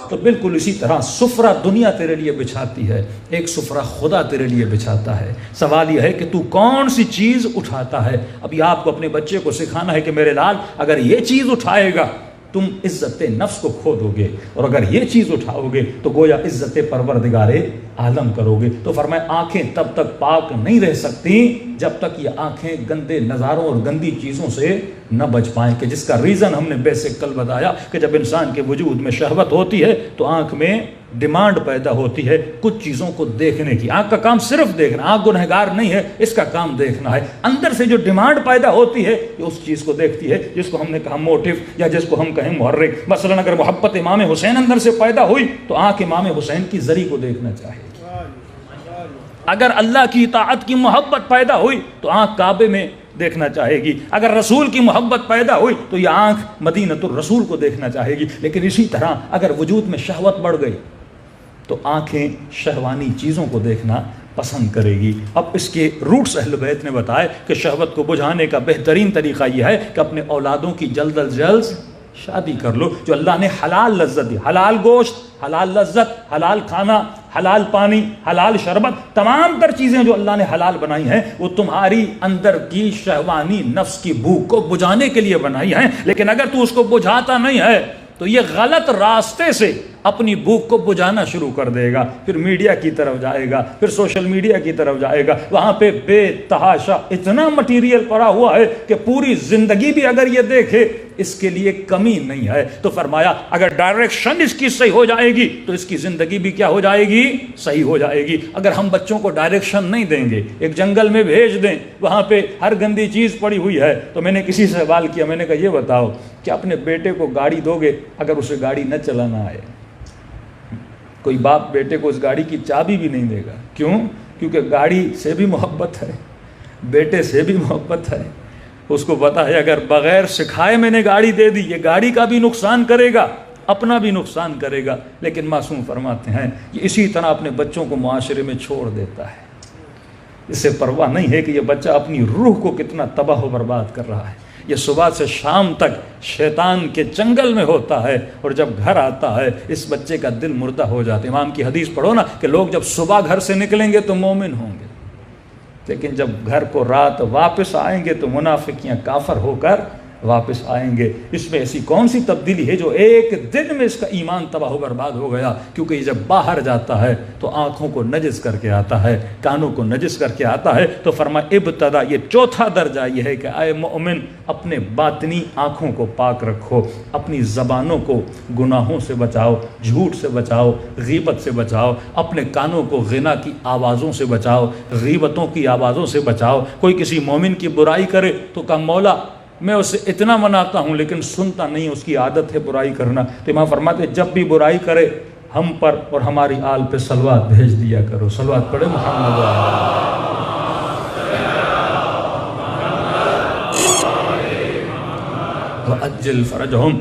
تو بالکل اسی طرح سفرہ دنیا تیرے لیے بچھاتی ہے، ایک سفرہ خدا تیرے لیے بچھاتا ہے۔ سوال یہ ہے کہ تو کون سی چیز اٹھاتا ہے۔ ابھی آپ کو اپنے بچے کو سکھانا ہے کہ میرے لال اگر یہ چیز اٹھائے گا تم عزت نفس کو کھو دو گے، اور اگر یہ چیز اٹھاؤ گے تو گویا عزت پروردگار عالم کرو گے۔ تو فرمائے آنکھیں تب تک پاک نہیں رہ سکتی جب تک یہ آنکھیں گندے نظاروں اور گندی چیزوں سے نہ بچ پائیں، کہ جس کا ریزن ہم نے بیسک کل بتایا کہ جب انسان کے وجود میں شہوت ہوتی ہے تو آنکھ میں ڈیمانڈ پیدا ہوتی ہے کچھ چیزوں کو دیکھنے کی۔ آنکھ کا کام صرف دیکھنا، آنکھ گنہگار نہیں ہے، اس کا کام دیکھنا ہے۔ اندر سے جو ڈیمانڈ پیدا ہوتی ہے یہ اس چیز کو دیکھتی ہے جس کو ہم نے کہا موٹیو، یا جس کو ہم کہیں محرک۔ مثلا اگر محبت امام حسین اندر سے پیدا ہوئی تو آنکھ امام حسین کی زری کو دیکھنا چاہے گی۔ اگر اللہ کی اطاعت کی محبت پیدا ہوئی تو آنکھ کعبے میں دیکھنا چاہے گی۔ اگر رسول کی محبت پیدا ہوئی تو یہ آنکھ مدینۃ الرسول کو دیکھنا چاہے گی۔ لیکن اسی طرح اگر وجود میں شہوت بڑھ گئی تو آنکھیں شہوانی چیزوں کو دیکھنا پسند کرے گی۔ اب اس کے روٹس اہل بیت نے بتائے کہ شہوت کو بجھانے کا بہترین طریقہ یہ ہے کہ اپنے اولادوں کی جلد از جلد شادی کر لو۔ جو اللہ نے حلال لذت دی، حلال گوشت، حلال لذت، حلال کھانا، حلال پانی، حلال شربت، تمام تر چیزیں جو اللہ نے حلال بنائی ہیں وہ تمہاری اندر کی شہوانی نفس کی بھوک کو بجھانے کے لیے بنائی ہیں۔ لیکن اگر تو اس کو بجھاتا نہیں ہے تو یہ غلط راستے سے اپنی بھوک کو بجھانا شروع کر دے گا، پھر میڈیا کی طرف جائے گا، پھر سوشل میڈیا کی طرف جائے گا، وہاں پہ بے تحاشا اتنا مٹیریل پڑا ہوا ہے کہ پوری زندگی بھی اگر یہ دیکھے اس کے لیے کمی نہیں ہے۔ تو فرمایا اگر ڈائریکشن اس کی صحیح ہو جائے گی تو اس کی زندگی بھی کیا ہو جائے گی؟ صحیح ہو جائے گی۔ اگر ہم بچوں کو ڈائریکشن نہیں دیں گے، ایک جنگل میں بھیج دیں، وہاں پہ ہر گندی چیز پڑی ہوئی ہے، تو میں نے کسی سے سوال کیا، میں نے کہا یہ بتاؤ کہ اپنے بیٹے کو گاڑی دو گے اگر اسے گاڑی نہ چلانا آئے؟ کوئی باپ بیٹے کو اس گاڑی کی چابی بھی نہیں دے گا۔ کیوں؟ کیونکہ گاڑی سے بھی محبت ہے، بیٹے سے بھی محبت ہے۔ اس کو پتا ہے اگر بغیر سکھائے میں نے گاڑی دے دی یہ گاڑی کا بھی نقصان کرے گا، اپنا بھی نقصان کرے گا۔ لیکن معصوم فرماتے ہیں یہ اسی طرح اپنے بچوں کو معاشرے میں چھوڑ دیتا ہے، اسے پرواہ نہیں ہے کہ یہ بچہ اپنی روح کو کتنا تباہ و برباد کر رہا ہے۔ یہ صبح سے شام تک شیطان کے چنگل میں ہوتا ہے، اور جب گھر آتا ہے اس بچے کا دل مردہ ہو جاتا ہے۔ امام کی حدیث پڑھو نا کہ لوگ جب صبح گھر سے نکلیں گے تو مومن ہوں گے، لیکن جب گھر کو رات واپس آئیں گے تو منافق یا کافر ہو کر واپس آئیں گے۔ اس میں ایسی کون سی تبدیلی ہے جو ایک دن میں اس کا ایمان تباہ و برباد ہو گیا؟ کیونکہ یہ جب باہر جاتا ہے تو آنکھوں کو نجس کر کے آتا ہے، کانوں کو نجس کر کے آتا ہے۔ تو فرمایا ابتدا یہ چوتھا درجہ یہ ہے کہ اے مومن اپنے باطنی آنکھوں کو پاک رکھو، اپنی زبانوں کو گناہوں سے بچاؤ، جھوٹ سے بچاؤ، غیبت سے بچاؤ، اپنے کانوں کو غنا کی آوازوں سے بچاؤ، غیبتوں کی آوازوں سے بچاؤ۔ کوئی کسی مومن کی برائی کرے تو کہا مولا میں اسے اتنا مناتا ہوں لیکن سنتا نہیں، اس کی عادت ہے برائی کرنا۔ تو امام فرماتے ہیں جب بھی برائی کرے ہم پر اور ہماری آل پہ صلوات بھیج دیا کرو۔ صلوات پڑھے محمد وَأَجِّلْ فَرَجَهُمْ۔